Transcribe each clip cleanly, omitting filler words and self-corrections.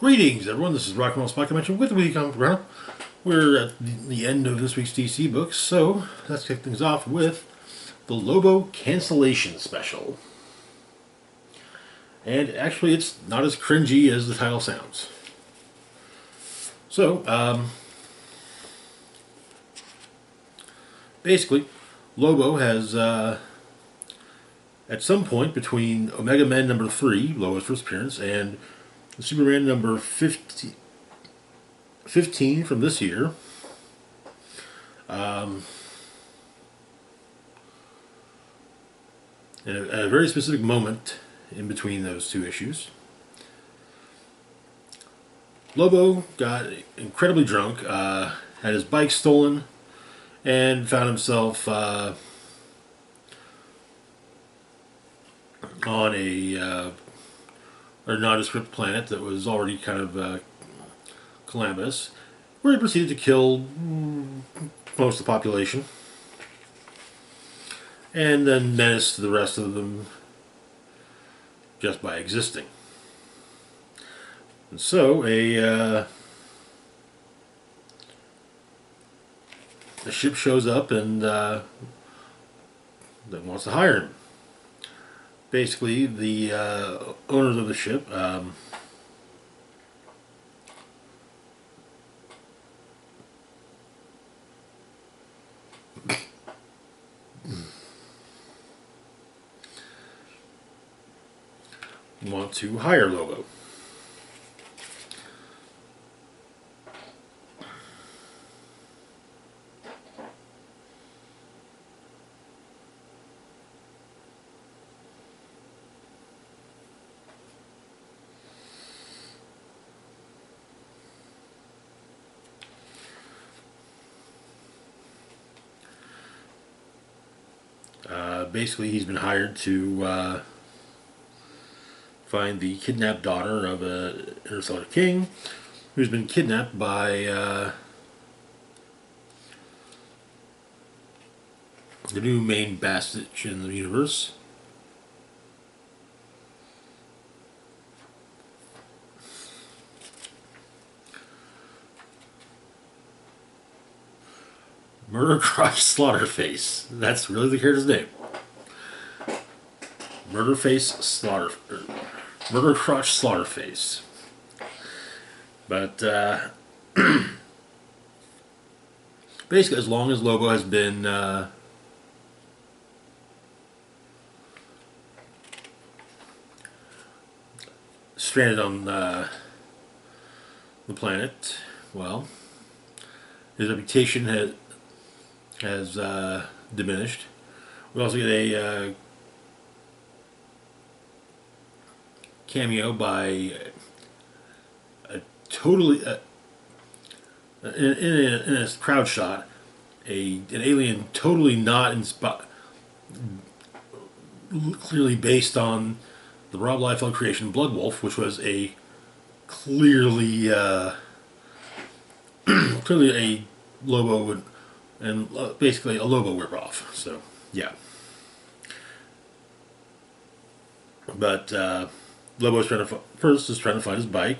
Greetings, everyone. This is Rock and Roll Spot Convention with the Weekly Comic Runner. We're at the end of this week's DC books, so let's kick things off with the Lobo Cancellation Special. And actually, it's not as cringy as the title sounds. So, basically, Lobo has, at some point between Omega Men number 3, Lobo's first appearance, and Superman number 15 from this year, in a very specific moment in between those two issues, Lobo got incredibly drunk, had his bike stolen, and found himself on a nondescript planet that was already kind of calamitous, where he proceeded to kill most of the population, and then menace the rest of them just by existing. And so a ship shows up and that wants to hire him. Basically, the owners of the ship want to hire Lobo. Basically, he's been hired to find the kidnapped daughter of an interstellar king who's been kidnapped by the new main Bastich in the universe. Murder Crotch Slaughterface. That's really the character's name. Murder Crotch Slaughterface. But basically, as long as Lobo has been stranded on the planet, well, his reputation has diminished. We also get a cameo by a totally in a crowd shot, an alien totally not clearly based on the Rob Liefeld creation Blood Wolf, which was a clearly a Lobo and basically a Lobo ripoff. So yeah, but Lobo's trying to trying to find his bike,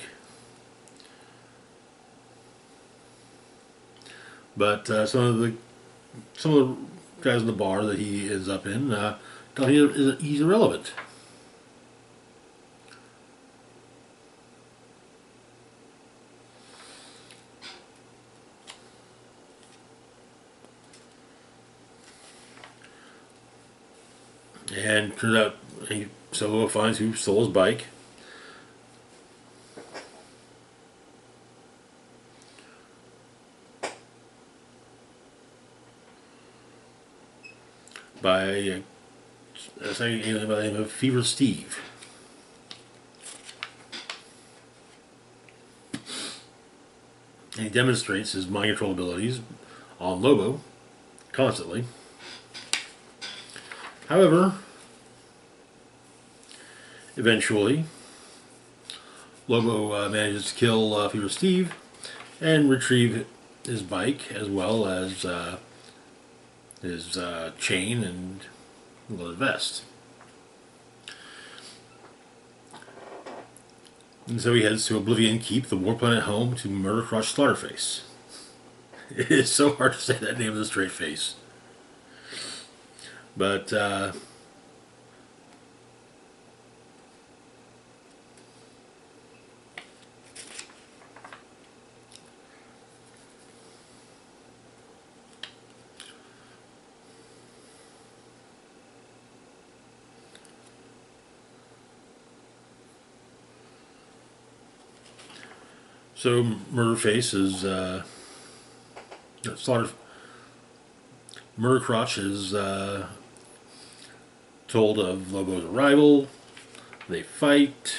but some of the guys in the bar that he ends up in tell him he's irrelevant. And turns out Lobo finds who stole his bike. By a second alien by the name of Fever Steve. And he demonstrates his mind control abilities on Lobo constantly. However, eventually, Lobo manages to kill Fever Steve and retrieve his bike as well as his chain and leather vest. And so he heads to Oblivion Keep, the war planet home to Murder Crush Slaughterface. It is so hard to say that name with a straight face. But, so Murderface is, Slaughter, Murdercrotch is told of Lobo's arrival. They fight.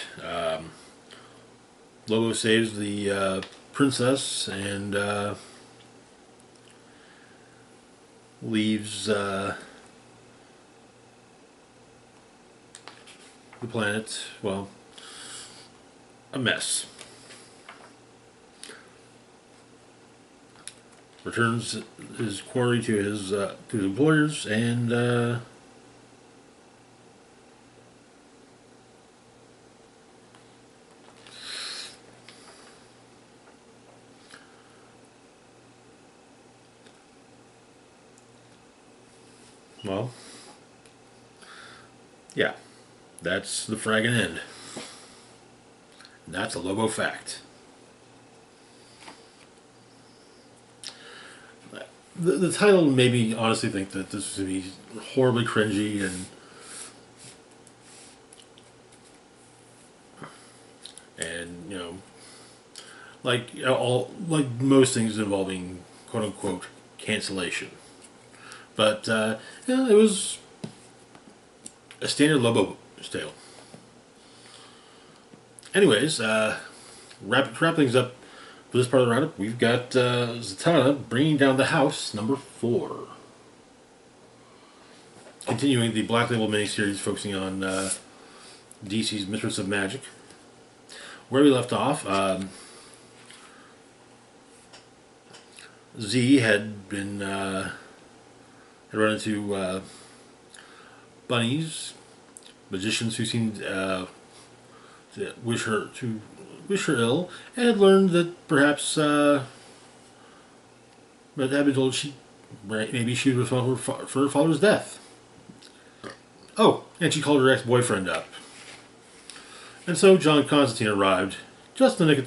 Lobo saves the princess and leaves the planet, well, a mess. Returns his quarry to his employers and well, yeah, that's the fragging end. And that's a Lobo fact. The title made me honestly think that this would be horribly cringy and you know, like all like most things involving quote unquote cancellation. But yeah, it was a standard Lobo tale. Anyways, wrap things up for this part of the roundup. We've got Zatanna bringing down the house number 4. Continuing the Black Label miniseries focusing on DC's Mistress of Magic. Where we left off, Z had been had run into bunnies, magicians who seemed to wish her ill, and had learned that perhaps, but had been told maybe she was responsible for her father's death. Oh, and she called her ex-boyfriend up. And so John Constantine arrived just in the nick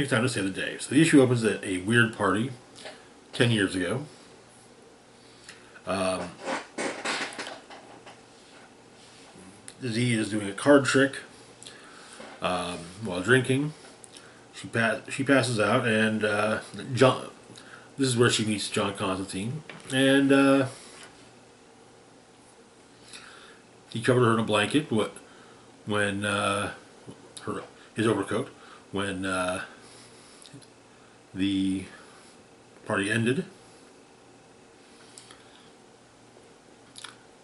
of time to save the day. So the issue opens at a weird party 10 years ago. Z is doing a card trick while drinking. She passes out, and John. This is where she meets John Constantine, and he covered her in a blanket. When his overcoat when the party ended.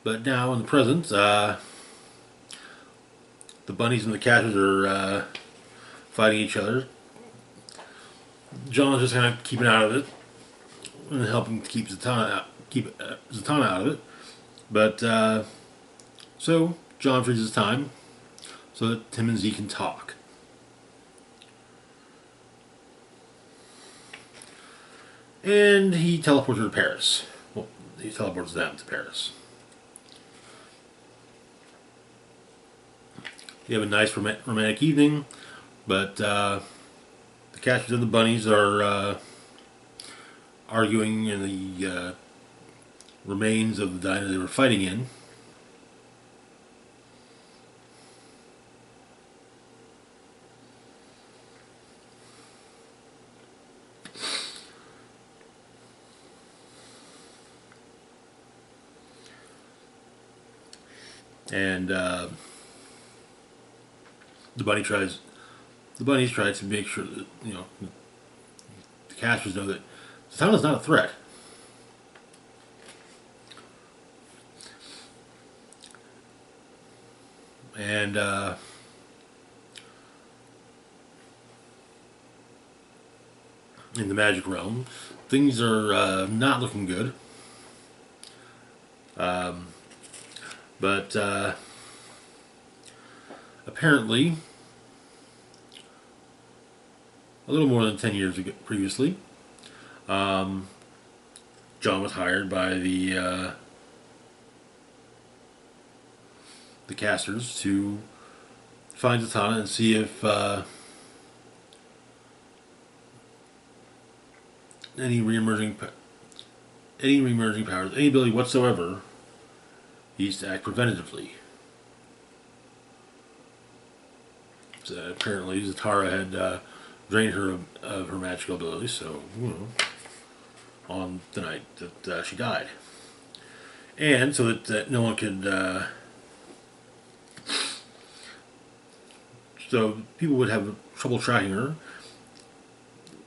But now in the present, the bunnies and the catchers are fighting each other. John's just kind of keeping out of it and helping to keep Zatanna out of it. But so John frees his time so that Tim and Z can talk. And he teleports her to Paris. Well, he teleports them to Paris. You have a nice romantic evening, but the catchers and the bunnies are arguing in the remains of the diner they were fighting in. And the bunnies try to make sure that, you know, the catchers know that Zatanna's not a threat. And in the magic realm, things are not looking good. But apparently, a little more than 10 years ago, previously, John was hired by the casters to find Zatanna and see if any re-emerging powers, any ability whatsoever, needs to act preventatively. So apparently, Zatanna had drained her of her magical abilities, so, on the night that she died. And so that no one could, so people would have trouble tracking her.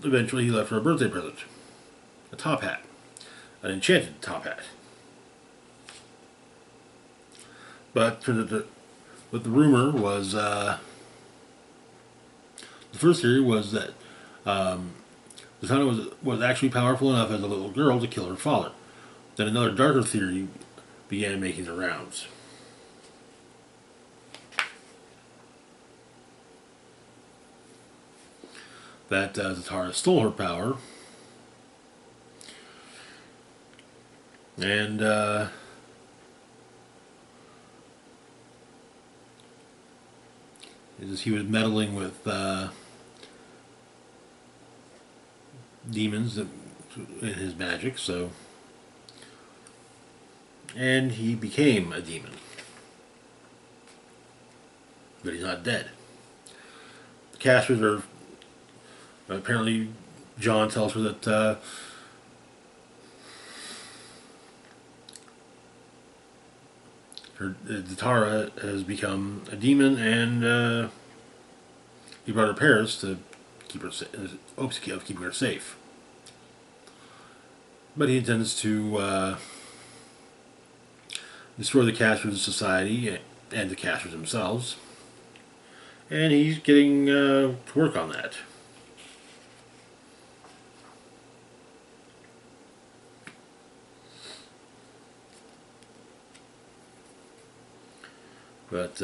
Eventually, he left her a birthday present, a top hat, an enchanted top hat. But the rumor was, the first theory was that Zatanna was actually powerful enough as a little girl to kill her father. Then another darker theory began making the rounds. That Zatanna stole her power, and he was meddling with demons in his magic, so, and he became a demon, but he's not dead. The casters are, apparently John tells her that Zatanna has become a demon, and he brought her parents to keep her, hopes of keeping her safe. But he intends to destroy the casters' society and the casters themselves, and he's getting to work on that. But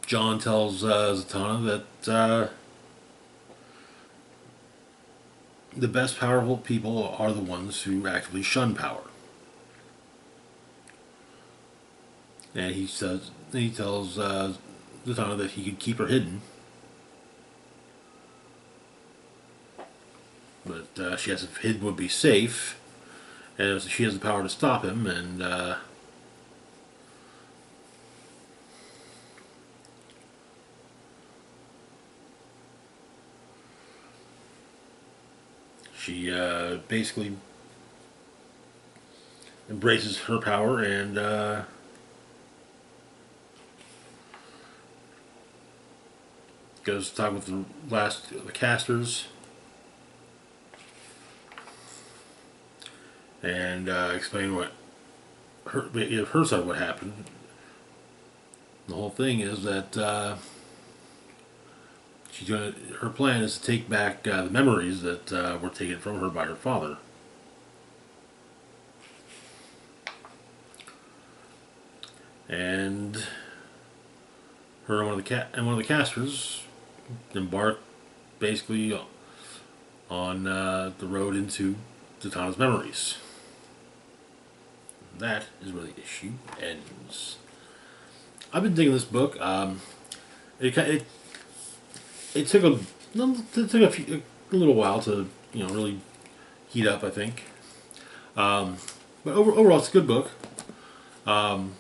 John tells Zatanna that the best powerful people are the ones who actively shun power. And he tells Zatanna that he could keep her hidden, but she has hidden would be safe, and she has the power to stop him, and she basically embraces her power and goes to talk with the casters and explain what her side what happened. The whole thing is that her plan is to take back the memories that were taken from her by her father. And her and one of the casters embark basically on the road into Zatanna's memories. That is where the issue ends. I've been digging this book. It took a little while to really heat up, I think. But overall, it's a good book. Fun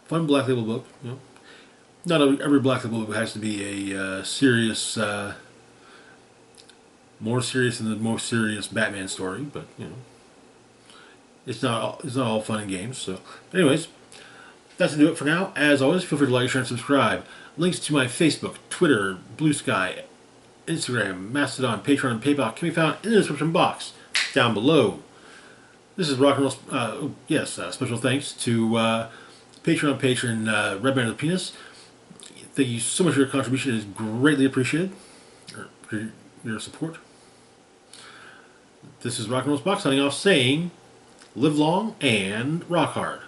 Black Label book. Not every Black Label book has to be a serious, more serious than the most serious Batman story, but it's not all fun and games. So, anyways, that's to do it for now. As always, feel free to like, share, and subscribe. Links to my Facebook, Twitter, Blue Sky, Instagram, Mastodon, Patreon, and PayPal can be found in the description box down below. This is Rock and Roll. Special thanks to Patreon patron Red Man of the Penis. Thank you so much for your contribution. It is greatly appreciated. For your support. This is Rock and Roll's Box signing off saying, live long and rock hard.